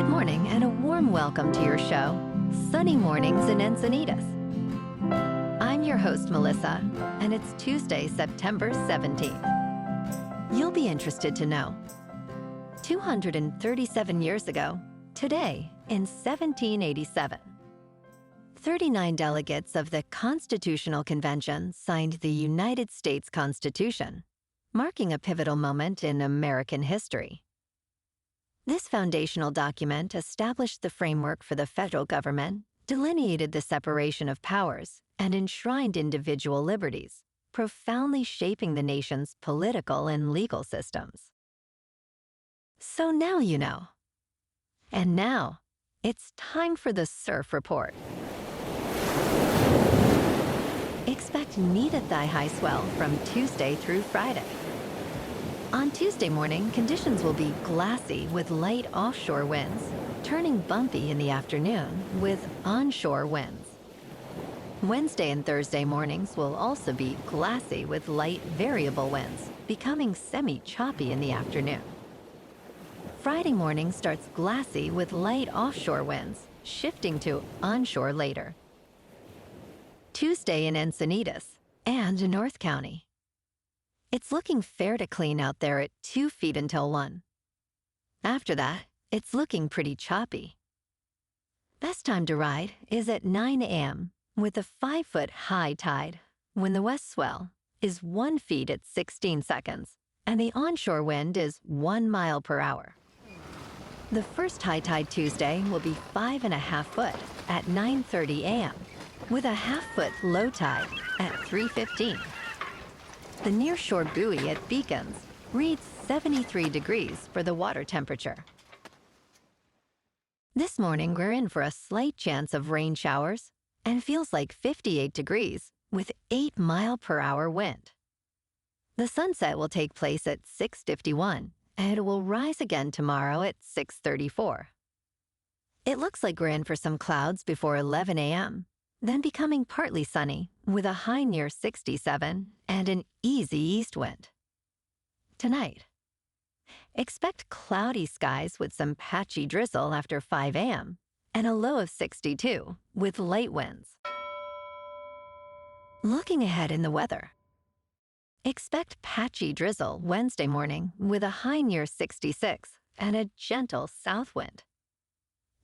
Good morning and a warm welcome to your show, Sunny Mornings in Encinitas. I'm your host, Melissa, and it's Tuesday, September 17th. You'll be interested to know, 237 years ago, today in 1787, 39 delegates of the Constitutional Convention signed the United States Constitution, marking a pivotal moment in American history. This foundational document established the framework for the federal government, delineated the separation of powers, and enshrined individual liberties, profoundly shaping the nation's political and legal systems. So now you know. And now, it's time for the Surf Report. Expect knee-to-thigh-high swell from Tuesday through Friday. On Tuesday morning, conditions will be glassy with light offshore winds, turning bumpy in the afternoon with onshore winds. Wednesday and Thursday mornings will also be glassy with light variable winds, becoming semi-choppy in the afternoon. Friday morning starts glassy with light offshore winds, shifting to onshore later. Tuesday in Encinitas and North County. It's looking fair to clean out there at 2 feet until 1. After that, it's looking pretty choppy. Best time to ride is at 9 a.m. with a 5-foot high tide, when the west swell is 1 foot at 16 seconds, and the onshore wind is 1 mile per hour. The first high tide Tuesday will be 5.5 foot at 9:30 a.m., with a half-foot low tide at 3:15. The nearshore buoy at Beacons reads 73 degrees for the water temperature. This morning, we're in for a slight chance of rain showers and feels like 58 degrees with 8-mile-per-hour wind. The sunset will take place at 6:51, and it will rise again tomorrow at 6:34. It looks like we're in for some clouds before 11 a.m., then becoming partly sunny with a high near 67 and an easy east wind. Tonight, expect cloudy skies with some patchy drizzle after 5 a.m. and a low of 62 with light winds. Looking ahead in the weather, expect patchy drizzle Wednesday morning with a high near 66 and a gentle south wind.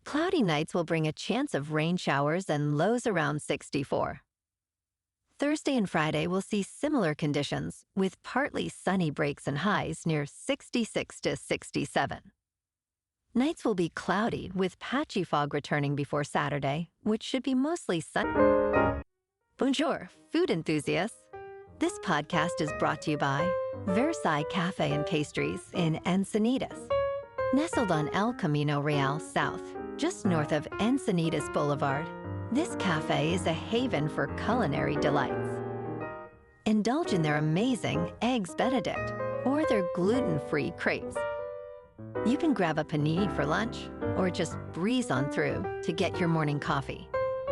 Cloudy nights will bring a chance of rain showers and lows around 64. Thursday and Friday will see similar conditions with partly sunny breaks and highs near 66 to 67. Nights will be cloudy with patchy fog returning before Saturday, which should be mostly sunny. Bonjour, food enthusiasts. This podcast is brought to you by Versailles Cafe and Pastries in Encinitas. Nestled on El Camino Real South, just north of Encinitas Boulevard, this cafe is a haven for culinary delights. Indulge in their amazing Eggs Benedict or their gluten-free crepes. You can grab a panini for lunch or just breeze on through to get your morning coffee.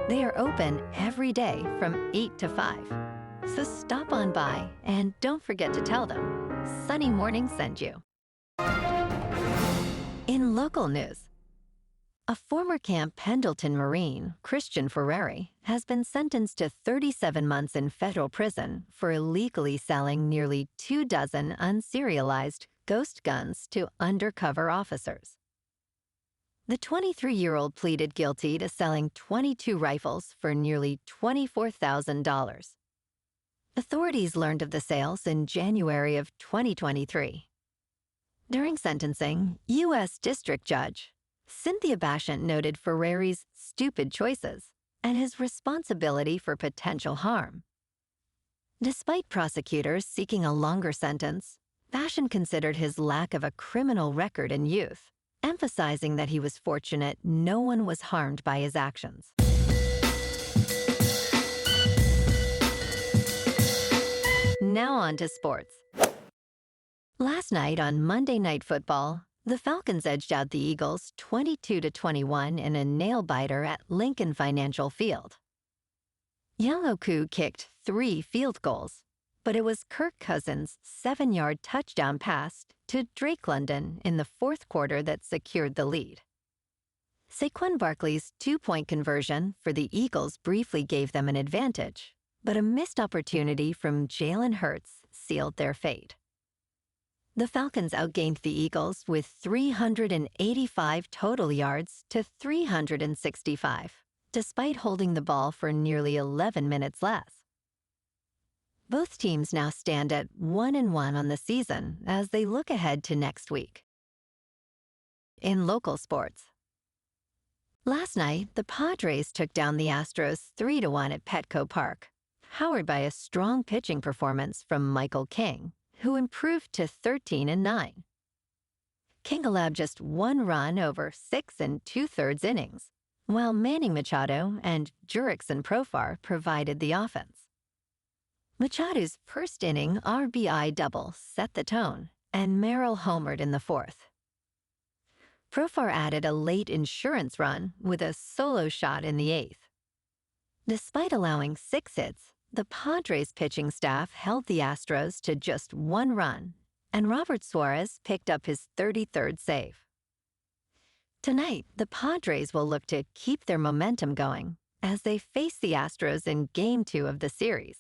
They are open every day from 8 to 5. So stop on by and don't forget to tell them Sunny Morning sent you. In local news, a former Camp Pendleton Marine, Christian Ferrari, has been sentenced to 37 months in federal prison for illegally selling nearly 24 unserialized ghost guns to undercover officers. The 23-year-old pleaded guilty to selling 22 rifles for nearly $24,000. Authorities learned of the sales in January of 2023. During sentencing, U.S. District Judge Cynthia Bashant noted Ferrari's stupid choices and his responsibility for potential harm. Despite prosecutors seeking a longer sentence, Bashant considered his lack of a criminal record in youth, emphasizing that he was fortunate no one was harmed by his actions. Now on to sports. Last night on Monday Night Football, the Falcons edged out the Eagles 22-21 in a nail-biter at Lincoln Financial Field. Yellow Koo kicked 3 field goals, but it was Kirk Cousins' 7-yard touchdown pass to Drake London in the fourth quarter that secured the lead. Saquon Barkley's two-point conversion for the Eagles briefly gave them an advantage, but a missed opportunity from Jalen Hurts sealed their fate. The Falcons outgained the Eagles with 385 total yards to 365, despite holding the ball for nearly 11 minutes less. Both teams now stand at 1-1 on the season as they look ahead to next week. In local sports, last night, the Padres took down the Astros 3-1 at Petco Park, powered by a strong pitching performance from Michael King, who improved to 13-9. King allowed just one run over 6 2/3 innings, while Manny Machado and Jurickson Profar provided the offense. Machado's first inning RBI double set the tone, and Merrill homered in the fourth. Profar added a late insurance run with a solo shot in the eighth. Despite allowing 6 hits, the Padres pitching staff held the Astros to just 1 run, and Robert Suarez picked up his 33rd save. Tonight, the Padres will look to keep their momentum going as they face the Astros in Game 2 of the series.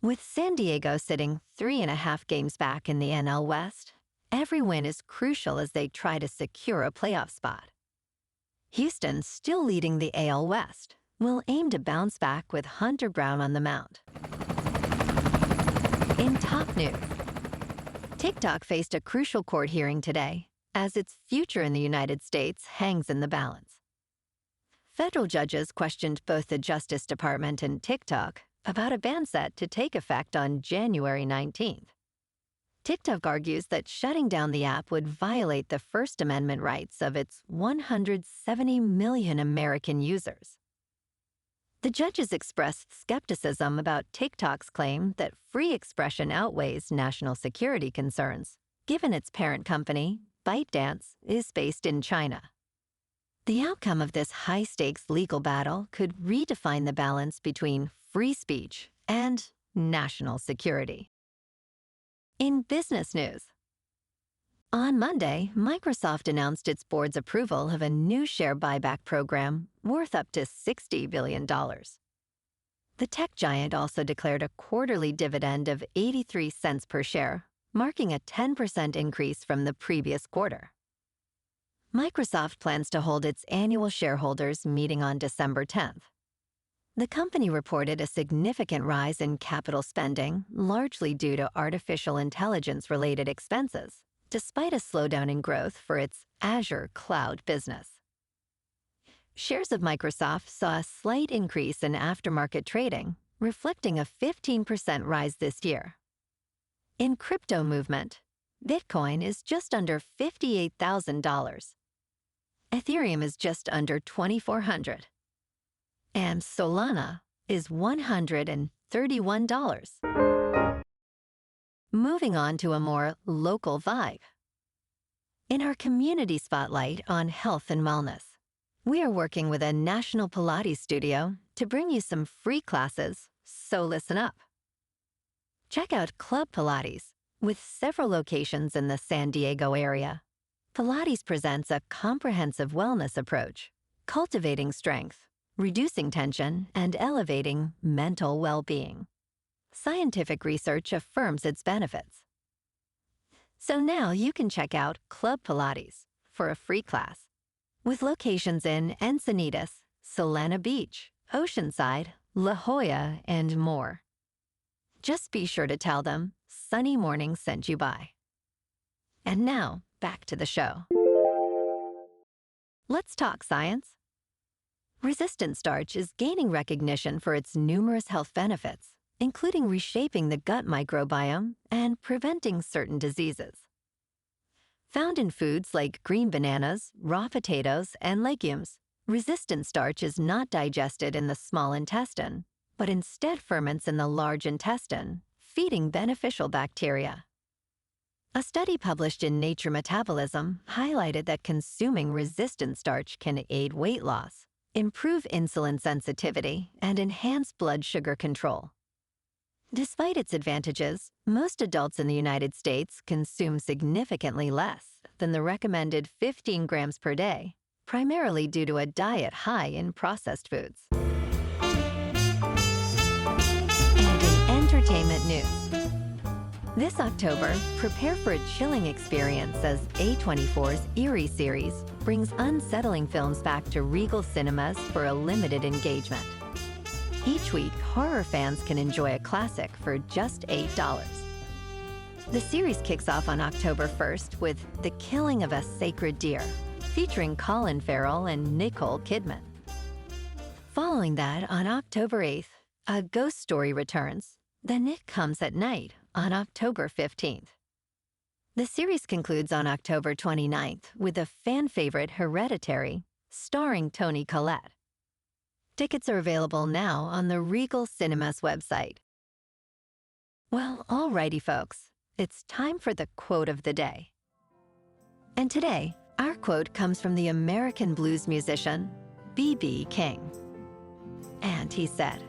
With San Diego sitting 3.5 games back in the NL West, every win is crucial as they try to secure a playoff spot. Houston, still leading the AL West, will aim to bounce back with Hunter Brown on the mound. In top news, TikTok faced a crucial court hearing today as its future in the United States hangs in the balance. Federal judges questioned both the Justice Department and TikTok about a ban set to take effect on January 19th. TikTok argues that shutting down the app would violate the First Amendment rights of its 170 million American users. The judges expressed skepticism about TikTok's claim that free expression outweighs national security concerns, given its parent company, ByteDance, is based in China. The outcome of this high-stakes legal battle could redefine the balance between free speech and national security. In business news, on Monday, Microsoft announced its board's approval of a new share buyback program worth up to $60 billion. The tech giant also declared a quarterly dividend of 83 cents per share, marking a 10% increase from the previous quarter. Microsoft plans to hold its annual shareholders meeting on December 10th. The company reported a significant rise in capital spending, largely due to artificial intelligence-related expenses, despite a slowdown in growth for its Azure cloud business. Shares of Microsoft saw a slight increase in aftermarket trading, reflecting a 15% rise this year. In crypto movement, Bitcoin is just under $58,000. Ethereum is just under $2,400. And Solana is $131. Moving on to a more local vibe. In our community spotlight on health and wellness, we are working with a national Pilates studio to bring you some free classes, so listen up. Check out Club Pilates, with several locations in the San Diego area. Pilates presents a comprehensive wellness approach, cultivating strength, reducing tension, and elevating mental well-being. Scientific research affirms its benefits. So now you can check out Club Pilates for a free class, with locations in Encinitas, Solana Beach, Oceanside, La Jolla, and more. Just be sure to tell them Sunny Morning sent you by. And now, back to the show. Let's talk science. Resistant starch is gaining recognition for its numerous health benefits, including reshaping the gut microbiome and preventing certain diseases. Found in foods like green bananas, raw potatoes, and legumes, resistant starch is not digested in the small intestine, but instead ferments in the large intestine, feeding beneficial bacteria. A study published in Nature Metabolism highlighted that consuming resistant starch can aid weight loss, improve insulin sensitivity, and enhance blood sugar control. Despite its advantages, most adults in the United States consume significantly less than the recommended 15 grams per day, primarily due to a diet high in processed foods. And in entertainment news, this October, prepare for a chilling experience as A24's Eerie series brings unsettling films back to Regal cinemas for a limited engagement. Each week, horror fans can enjoy a classic for just $8. The series kicks off on October 1st with The Killing of a Sacred Deer, featuring Colin Farrell and Nicole Kidman. Following that, on October 8th, A Ghost Story returns, Then It Comes at Night, on October 15th. The series concludes on October 29th with a fan favorite Hereditary, starring Toni Collette. Tickets are available now on the Regal Cinemas website. Well, alrighty folks, it's time for the quote of the day. And today, our quote comes from the American blues musician, B.B. King. And he said,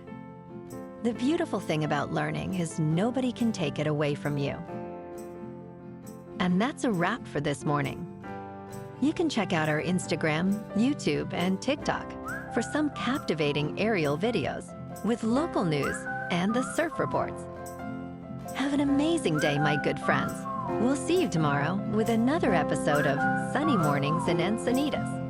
"The beautiful thing about learning is nobody can take it away from you." And that's a wrap for this morning. You can check out our Instagram, YouTube, and TikTok for some captivating aerial videos with local news and the surf reports. Have an amazing day, my good friends. We'll see you tomorrow with another episode of Sunny Mornings in Encinitas.